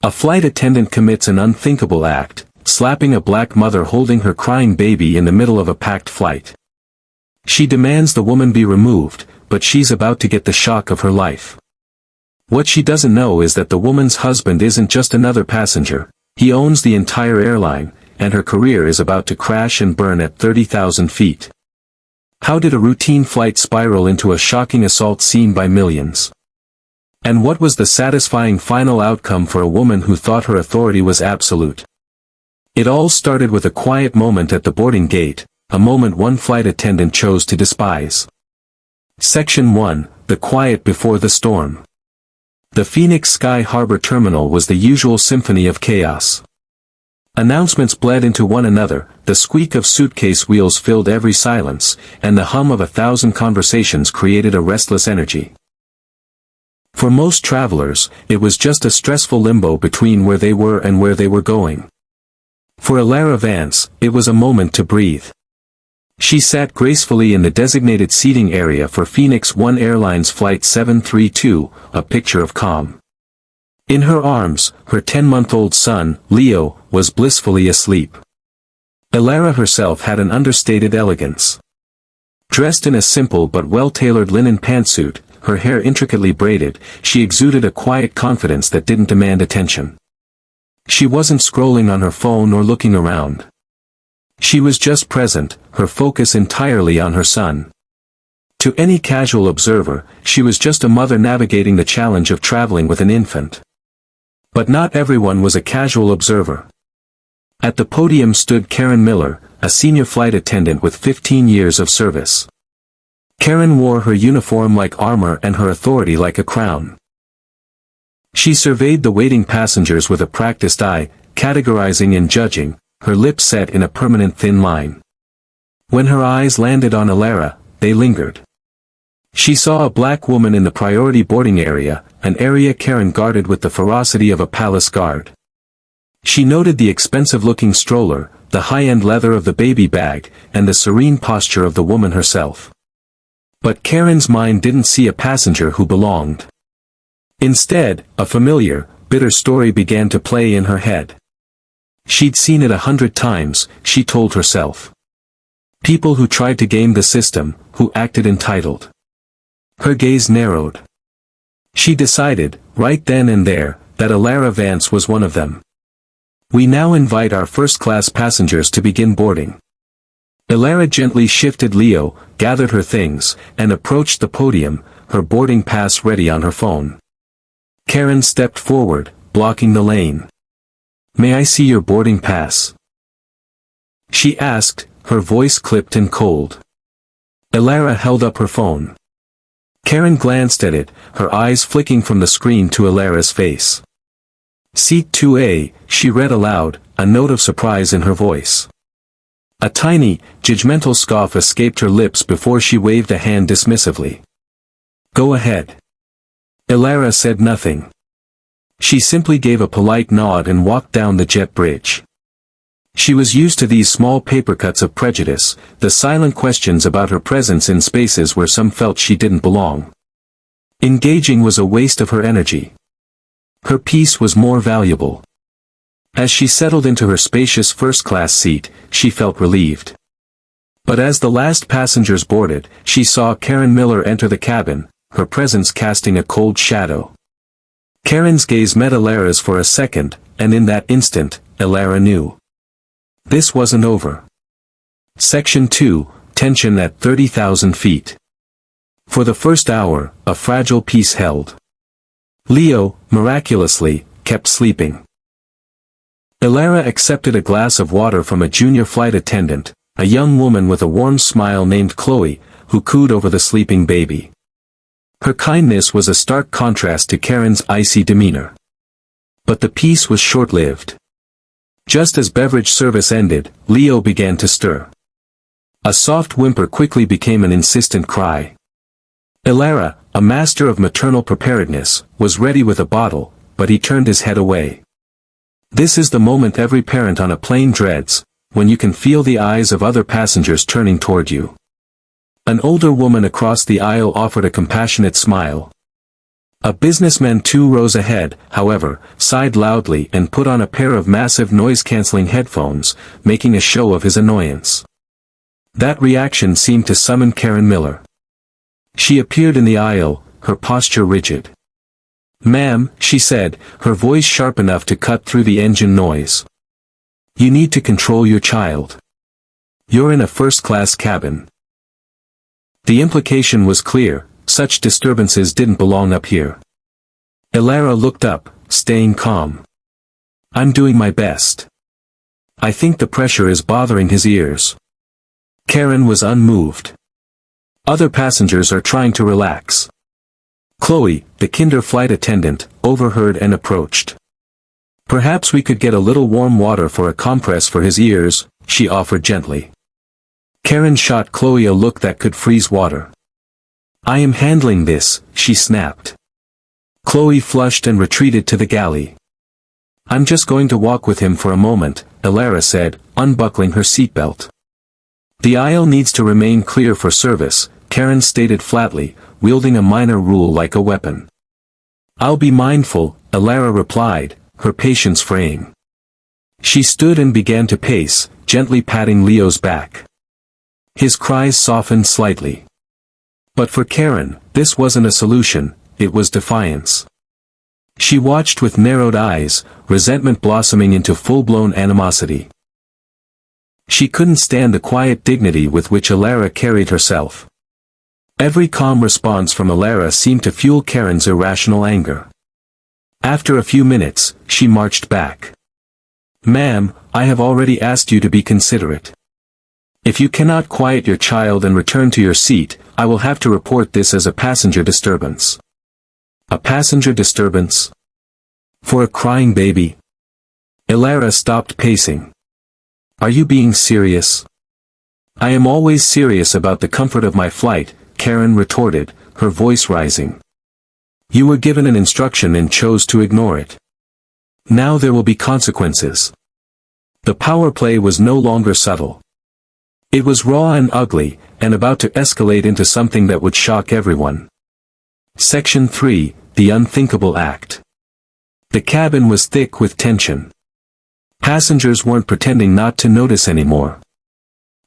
A flight attendant commits an unthinkable act, slapping a black mother holding her crying baby in the middle of a packed flight. She demands the woman be removed, but she's about to get the shock of her life. What she doesn't know is that the woman's husband isn't just another passenger, he owns the entire airline, and her career is about to crash and burn at 30,000 feet. How did a routine flight spiral into a shocking assault seen by millions? And what was the satisfying final outcome for a woman who thought her authority was absolute? It all started with a quiet moment at the boarding gate, a moment one flight attendant chose to despise. Section 1, The Quiet Before the Storm. The Phoenix Sky Harbor Terminal was the usual symphony of chaos. Announcements bled into one another, the squeak of suitcase wheels filled every silence, and the hum of 1,000 conversations created a restless energy. For most travelers, it was just a stressful limbo between where they were and where they were going. For Alara Vance, it was a moment to breathe. She sat gracefully in the designated seating area for Phoenix One Airlines Flight 732, a picture of calm. In her arms, her 10-month-old son, Leo, was blissfully asleep. Alara herself had an understated elegance. Dressed in a simple but well-tailored linen pantsuit, her hair intricately braided, she exuded a quiet confidence that didn't demand attention. She wasn't scrolling on her phone or looking around. She was just present, her focus entirely on her son. To any casual observer, she was just a mother navigating the challenge of traveling with an infant. But not everyone was a casual observer. At the podium stood Karen Miller, a senior flight attendant with 15 years of service. Karen wore her uniform like armor and her authority like a crown. She surveyed the waiting passengers with a practiced eye, categorizing and judging, her lips set in a permanent thin line. When her eyes landed on Alara, they lingered. She saw a black woman in the priority boarding area, an area Karen guarded with the ferocity of a palace guard. She noted the expensive-looking stroller, the high-end leather of the baby bag, and the serene posture of the woman herself. But Karen's mind didn't see a passenger who belonged. Instead, a familiar, bitter story began to play in her head. She'd seen it 100 times, she told herself. People who tried to game the system, who acted entitled. Her gaze narrowed. She decided, right then and there, that Alara Vance was one of them. We now invite our first-class passengers to begin boarding. Alara gently shifted Leo, gathered her things, and approached the podium, her boarding pass ready on her phone. Karen stepped forward, blocking the lane. "May I see your boarding pass?" she asked, her voice clipped and cold. Alara held up her phone. Karen glanced at it, her eyes flicking from the screen to Alara's face. "Seat 2A, she read aloud, a note of surprise in her voice. A tiny, judgmental scoff escaped her lips before she waved a hand dismissively. "Go ahead." Alara said nothing. She simply gave a polite nod and walked down the jet bridge. She was used to these small papercuts of prejudice, the silent questions about her presence in spaces where some felt she didn't belong. Engaging was a waste of her energy. Her peace was more valuable. As she settled into her spacious first-class seat, she felt relieved. But as the last passengers boarded, she saw Karen Miller enter the cabin, her presence casting a cold shadow. Karen's gaze met Alara's for a second, and in that instant, Alara knew. This wasn't over. Section 2, Tension at 30,000 feet. For the first hour, a fragile peace held. Leo, miraculously, kept sleeping. Alara accepted a glass of water from a junior flight attendant, a young woman with a warm smile named Chloe, who cooed over the sleeping baby. Her kindness was a stark contrast to Karen's icy demeanor. But the peace was short-lived. Just as beverage service ended, Leo began to stir. A soft whimper quickly became an insistent cry. Alara, a master of maternal preparedness, was ready with a bottle, but he turned his head away. This is the moment every parent on a plane dreads, when you can feel the eyes of other passengers turning toward you. An older woman across the aisle offered a compassionate smile. A businessman 2 rows ahead, however, sighed loudly and put on a pair of massive noise-canceling headphones, making a show of his annoyance. That reaction seemed to summon Karen Miller. She appeared in the aisle, her posture rigid. "Ma'am," she said, her voice sharp enough to cut through the engine noise. "You need to control your child. You're in a first-class cabin." The implication was clear, such disturbances didn't belong up here. Elara looked up, staying calm. "I'm doing my best. I think the pressure is bothering his ears." Karen was unmoved. "Other passengers are trying to relax." Chloe, the kinder flight attendant, overheard and approached. "Perhaps we could get a little warm water for a compress for his ears," she offered gently. Karen shot Chloe a look that could freeze water. "I am handling this," she snapped. Chloe flushed and retreated to the galley. "I'm just going to walk with him for a moment," Elara said, unbuckling her seatbelt. "The aisle needs to remain clear for service," Karen stated flatly, wielding a minor rule like a weapon. "I'll be mindful," Elara replied, her patience fraying. She stood and began to pace, gently patting Leo's back. His cries softened slightly. But for Karen, this wasn't a solution, it was defiance. She watched with narrowed eyes, resentment blossoming into full-blown animosity. She couldn't stand the quiet dignity with which Elara carried herself. Every calm response from Elara seemed to fuel Karen's irrational anger. After a few minutes, she marched back. "Ma'am, I have already asked you to be considerate. If you cannot quiet your child and return to your seat, I will have to report this as a passenger disturbance." "A passenger disturbance? For a crying baby?" Elara stopped pacing. "Are you being serious?" "I am always serious about the comfort of my flight," Karen retorted, her voice rising. "You were given an instruction and chose to ignore it. Now there will be consequences." The power play was no longer subtle. It was raw and ugly, and about to escalate into something that would shock everyone. Section 3, The Unthinkable Act. The cabin was thick with tension. Passengers weren't pretending not to notice anymore.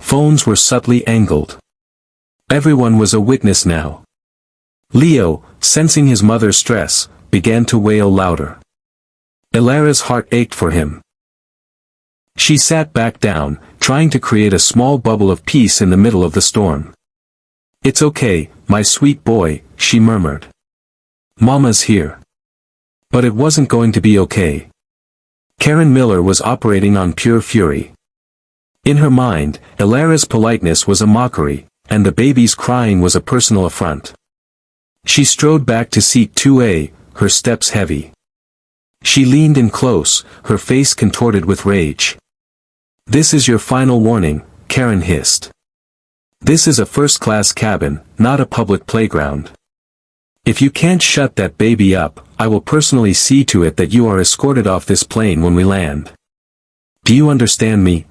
Phones were subtly angled. Everyone was a witness now. Leo, sensing his mother's stress, began to wail louder. Elara's heart ached for him. She sat back down, trying to create a small bubble of peace in the middle of the storm. "It's okay, my sweet boy," she murmured. "Mama's here." But it wasn't going to be okay. Karen Miller was operating on pure fury. In her mind, Elara's politeness was a mockery, and the baby's crying was a personal affront. She strode back to seat 2A, her steps heavy. She leaned in close, her face contorted with rage. "This is your final warning," Karen hissed. "This is a first-class cabin, not a public playground. If you can't shut that baby up, I will personally see to it that you are escorted off this plane when we land. Do you understand me?"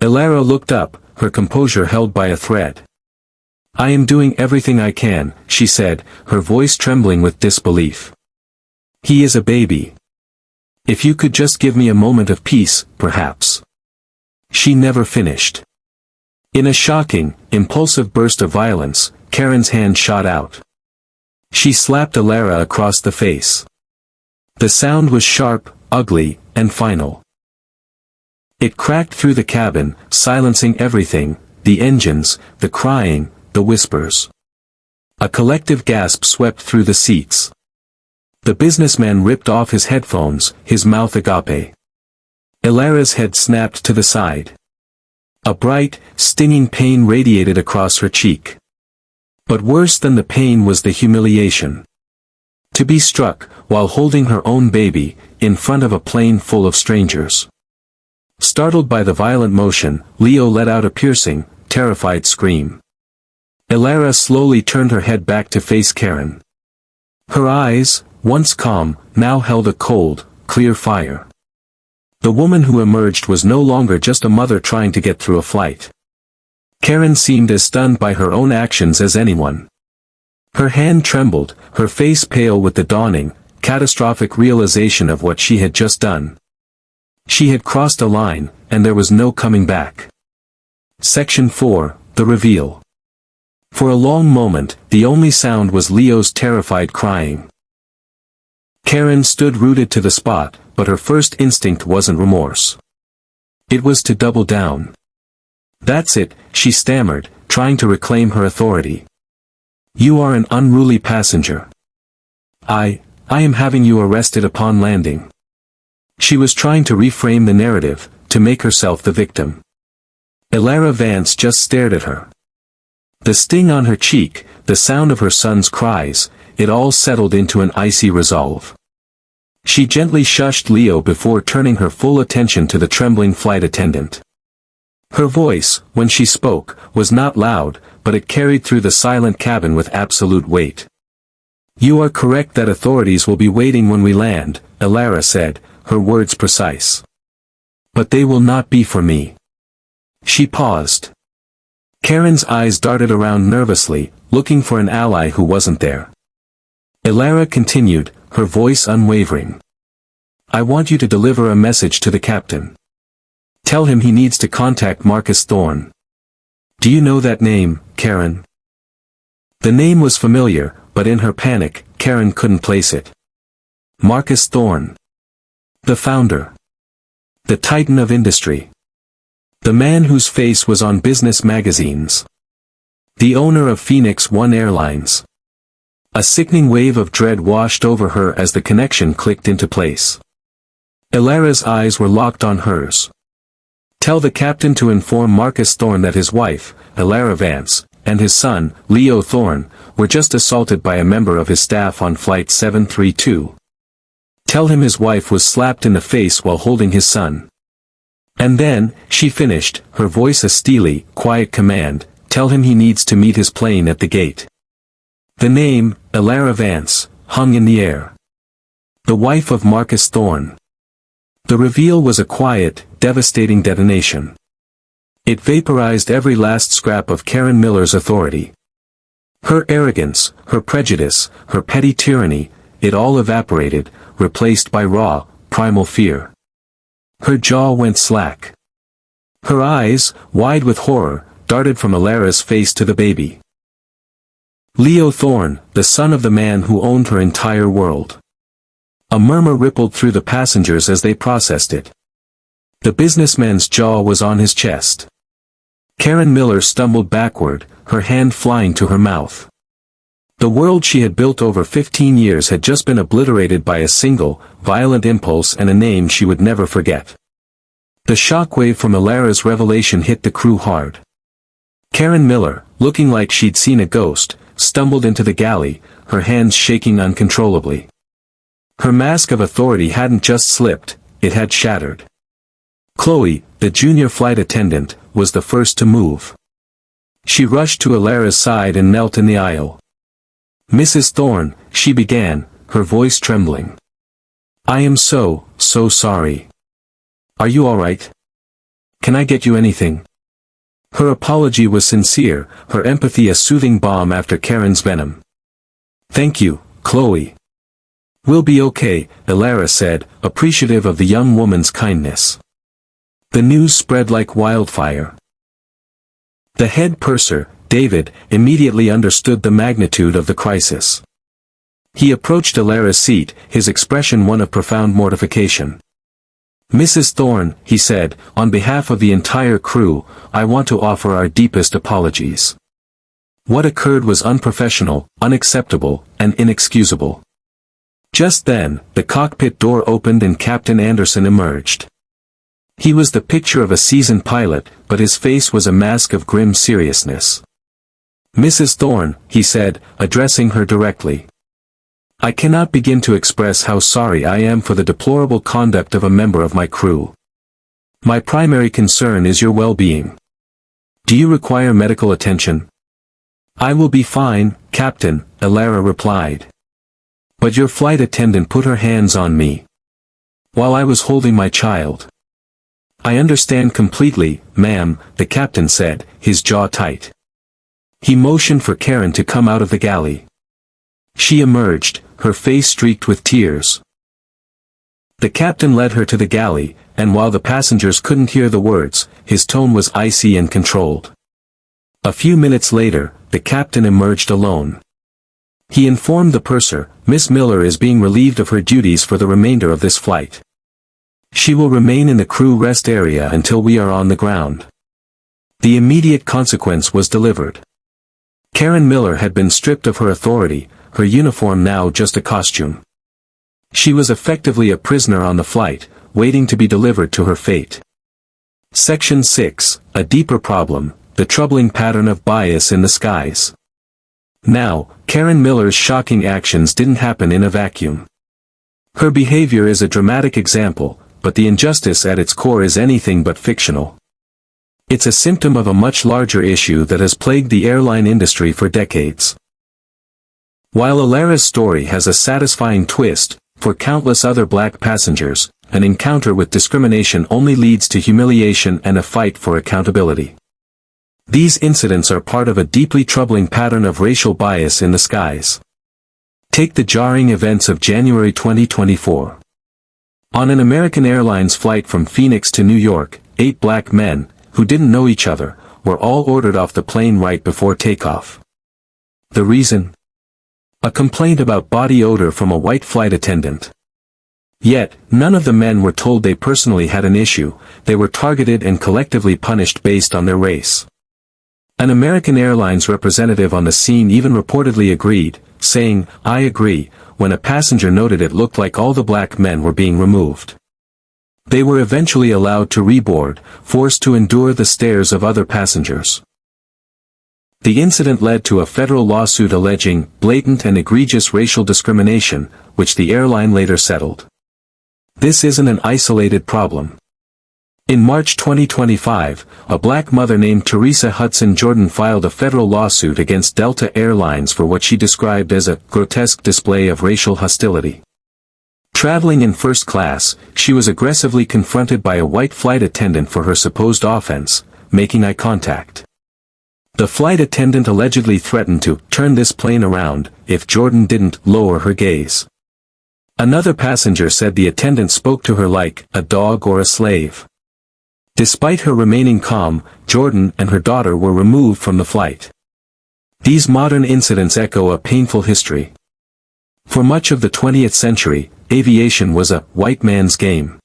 Elara looked up, her composure held by a thread. "I am doing everything I can," she said, her voice trembling with disbelief. "He is a baby. If you could just give me a moment of peace, perhaps." She never finished. In a shocking, impulsive burst of violence, Karen's hand shot out. She slapped Elara across the face. The sound was sharp, ugly, and final. It cracked through the cabin, silencing everything, the engines, the crying, the whispers. A collective gasp swept through the seats. The businessman ripped off his headphones, his mouth agape. Elara's head snapped to the side. A bright, stinging pain radiated across her cheek. But worse than the pain was the humiliation. To be struck, while holding her own baby, in front of a plane full of strangers. Startled by the violent motion, Leo let out a piercing, terrified scream. Elara slowly turned her head back to face Karen. Her eyes, once calm, now held a cold, clear fire. The woman who emerged was no longer just a mother trying to get through a flight. Karen seemed as stunned by her own actions as anyone. Her hand trembled, her face pale with the dawning, catastrophic realization of what she had just done. She had crossed a line, and there was no coming back. Section 4, The Reveal. For a long moment, the only sound was Leo's terrified crying. Karen stood rooted to the spot, but her first instinct wasn't remorse. It was to double down. "That's it," she stammered, trying to reclaim her authority. "You are an unruly passenger. I am having you arrested upon landing." She was trying to reframe the narrative, to make herself the victim. Elara Vance just stared at her. The sting on her cheek, the sound of her son's cries, it all settled into an icy resolve. She gently shushed Leo before turning her full attention to the trembling flight attendant. Her voice, when she spoke, was not loud, but it carried through the silent cabin with absolute weight. "You are correct that authorities will be waiting when we land," Elara said, her words precise. "But they will not be for me." She paused. Karen's eyes darted around nervously, looking for an ally who wasn't there. Elara continued, her voice unwavering. "I want you to deliver a message to the captain. Tell him he needs to contact Marcus Thorne." "Do you know that name, Karen?" The name was familiar, but in her panic, Karen couldn't place it. Marcus Thorne. The founder. The titan of industry. The man whose face was on business magazines. The owner of Phoenix One Airlines. A sickening wave of dread washed over her as the connection clicked into place. Elara's eyes were locked on hers. "Tell the captain to inform Marcus Thorne that his wife, Elara Vance, and his son, Leo Thorne, were just assaulted by a member of his staff on Flight 732. Tell him his wife was slapped in the face while holding his son. And then," she finished, her voice a steely, quiet command, "tell him he needs to meet his plane at the gate." The name, Elara Vance, hung in the air. The wife of Marcus Thorne. The reveal was a quiet, devastating detonation. It vaporized every last scrap of Karen Miller's authority. Her arrogance, her prejudice, her petty tyranny, it all evaporated, replaced by raw, primal fear. Her jaw went slack. Her eyes, wide with horror, darted from Elara's face to the baby. Leo Thorne, the son of the man who owned her entire world. A murmur rippled through the passengers as they processed it. The businessman's jaw was on his chest. Karen Miller stumbled backward, her hand flying to her mouth. The world she had built over 15 years had just been obliterated by a single, violent impulse and a name she would never forget. The shockwave from Elara's revelation hit the crew hard. Karen Miller, looking like she'd seen a ghost, stumbled into the galley, her hands shaking uncontrollably. Her mask of authority hadn't just slipped, it had shattered. Chloe, the junior flight attendant, was the first to move. She rushed to Elara's side and knelt in the aisle. "Mrs. Thorne," she began, her voice trembling. "I am so sorry. Are you all right? Can I get you anything?" Her apology was sincere, her empathy a soothing balm after Karen's venom. "Thank you, Chloe. We'll be okay," Elara said, appreciative of the young woman's kindness. The news spread like wildfire. The head purser, David, immediately understood the magnitude of the crisis. He approached Elara's seat, his expression one of profound mortification. "Mrs. Thorne," he said, "on behalf of the entire crew, I want to offer our deepest apologies. What occurred was unprofessional, unacceptable, and inexcusable." Just then, the cockpit door opened and Captain Anderson emerged. He was the picture of a seasoned pilot, but his face was a mask of grim seriousness. "Mrs. Thorne," he said, addressing her directly. "I cannot begin to express how sorry I am for the deplorable conduct of a member of my crew. My primary concern is your well-being. Do you require medical attention?" "I will be fine, Captain," Elara replied. "But your flight attendant put her hands on me while I was holding my child." "I understand completely, ma'am," the captain said, his jaw tight. He motioned for Karen to come out of the galley. She emerged, her face streaked with tears. The captain led her to the galley, and while the passengers couldn't hear the words, his tone was icy and controlled. A few minutes later, the captain emerged alone. He informed the purser, "Miss Miller is being relieved of her duties for the remainder of this flight. She will remain in the crew rest area until we are on the ground." The immediate consequence was delivered. Karen Miller had been stripped of her authority, her uniform now just a costume. She was effectively a prisoner on the flight, waiting to be delivered to her fate. Section 6, a deeper problem, the troubling pattern of bias in the skies. Now, Karen Miller's shocking actions didn't happen in a vacuum. Her behavior is a dramatic example, but the injustice at its core is anything but fictional. It's a symptom of a much larger issue that has plagued the airline industry for decades. While Alara's story has a satisfying twist, for countless other black passengers, an encounter with discrimination only leads to humiliation and a fight for accountability. These incidents are part of a deeply troubling pattern of racial bias in the skies. Take the jarring events of January 2024. On an American Airlines flight from Phoenix to New York, 8 black men, who didn't know each other, were all ordered off the plane right before takeoff. The reason? A complaint about body odor from a white flight attendant. Yet, none of the men were told they personally had an issue, they were targeted and collectively punished based on their race. An American Airlines representative on the scene even reportedly agreed, saying, "I agree," when a passenger noted it looked like all the black men were being removed. They were eventually allowed to reboard, forced to endure the stares of other passengers. The incident led to a federal lawsuit alleging blatant and egregious racial discrimination, which the airline later settled. This isn't an isolated problem. In March 2025, a black mother named Teresa Hudson Jordan filed a federal lawsuit against Delta Airlines for what she described as a grotesque display of racial hostility. Traveling in first class, she was aggressively confronted by a white flight attendant for her supposed offense, making eye contact. The flight attendant allegedly threatened to turn this plane around if Jordan didn't lower her gaze. Another passenger said the attendant spoke to her like a dog or a slave. Despite her remaining calm, Jordan and her daughter were removed from the flight. These modern incidents echo a painful history. For much of the 20th century, aviation was a white man's game.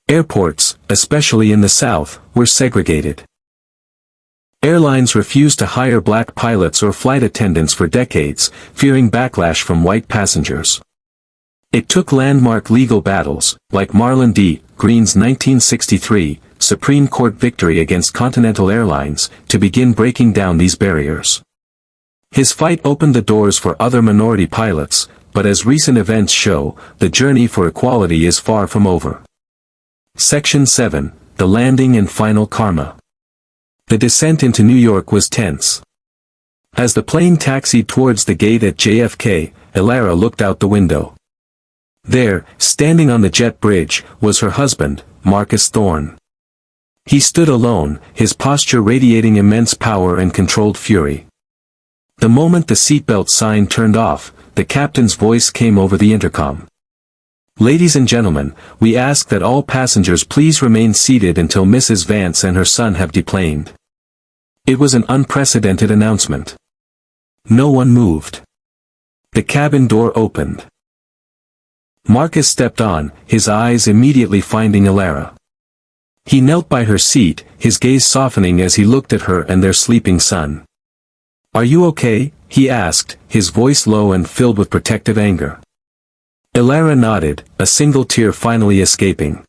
Airports, especially in the South, were segregated. Airlines refused to hire black pilots or flight attendants for decades, fearing backlash from white passengers. It took landmark legal battles, like Marlon D. Green's 1963 Supreme Court victory against Continental Airlines, to begin breaking down these barriers. His fight opened the doors for other minority pilots, but as recent events show, the journey for equality is far from over. Section 7, the landing and final karma. The descent into New York was tense. As the plane taxied towards the gate at JFK, Alara looked out the window. There, standing on the jet bridge, was her husband, Marcus Thorne. He stood alone, his posture radiating immense power and controlled fury. The moment the seatbelt sign turned off, the captain's voice came over the intercom. "Ladies and gentlemen, we ask that all passengers please remain seated until Mrs. Vance and her son have deplaned." It was an unprecedented announcement. No one moved. The cabin door opened. Marcus stepped on, his eyes immediately finding Alara. He knelt by her seat, his gaze softening as he looked at her and their sleeping son. "Are you okay?" he asked, his voice low and filled with protective anger. Alara nodded, a single tear finally escaping.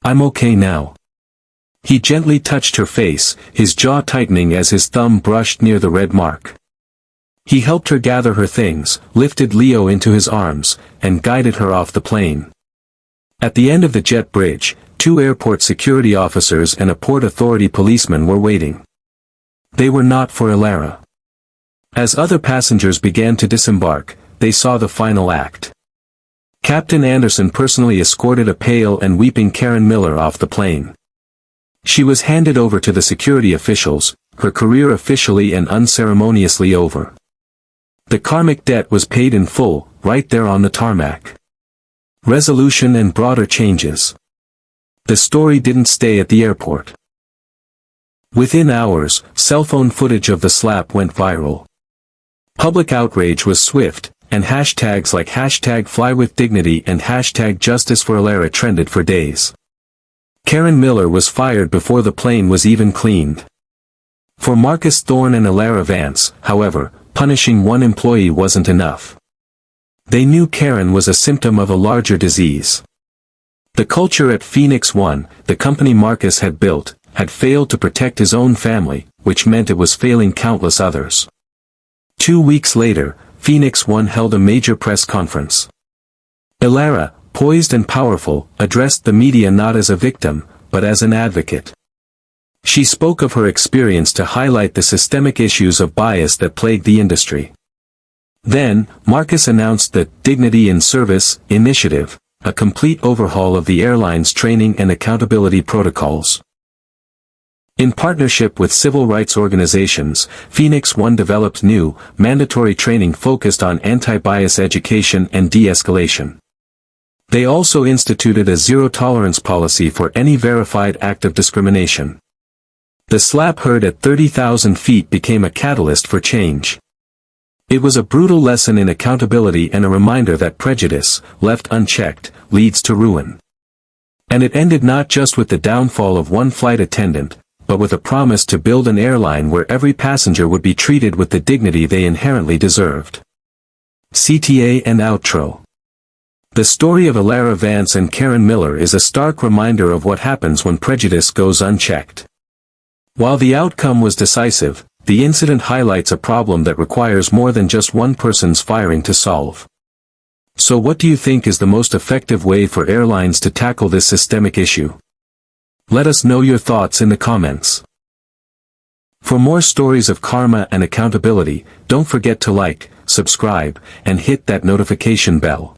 "I'm okay now." He gently touched her face, his jaw tightening as his thumb brushed near the red mark. He helped her gather her things, lifted Leo into his arms, and guided her off the plane. At the end of the jet bridge, 2 airport security officers and a Port Authority policeman were waiting. They were not for Alara. As other passengers began to disembark, they saw the final act. Captain Anderson personally escorted a pale and weeping Karen Miller off the plane. She was handed over to the security officials, her career officially and unceremoniously over. The karmic debt was paid in full, right there on the tarmac. Resolution and broader changes. The story didn't stay at the airport. Within hours, cell phone footage of the slap went viral. Public outrage was swift, and hashtags like #FlyWithDignity and #JusticeForAlara trended for days. Karen Miller was fired before the plane was even cleaned. For Marcus Thorne and Alara Vance, however, punishing one employee wasn't enough. They knew Karen was a symptom of a larger disease. The culture at Phoenix One, the company Marcus had built, had failed to protect his own family, which meant it was failing countless others. 2 weeks later, Phoenix One held a major press conference. Alara, poised and powerful, addressed the media not as a victim, but as an advocate. She spoke of her experience to highlight the systemic issues of bias that plagued the industry. Then, Marcus announced the Dignity in Service initiative, a complete overhaul of the airline's training and accountability protocols. In partnership with civil rights organizations, Phoenix One developed new, mandatory training focused on anti-bias education and de-escalation. They also instituted a zero-tolerance policy for any verified act of discrimination. The slap heard at 30,000 feet became a catalyst for change. It was a brutal lesson in accountability and a reminder that prejudice, left unchecked, leads to ruin. And it ended not just with the downfall of one flight attendant, but with a promise to build an airline where every passenger would be treated with the dignity they inherently deserved. CTA and outro. The story of Alara Vance and Karen Miller is a stark reminder of what happens when prejudice goes unchecked. While the outcome was decisive, the incident highlights a problem that requires more than just one person's firing to solve. So what do you think is the most effective way for airlines to tackle this systemic issue? Let us know your thoughts in the comments. For more stories of karma and accountability, don't forget to like, subscribe, and hit that notification bell.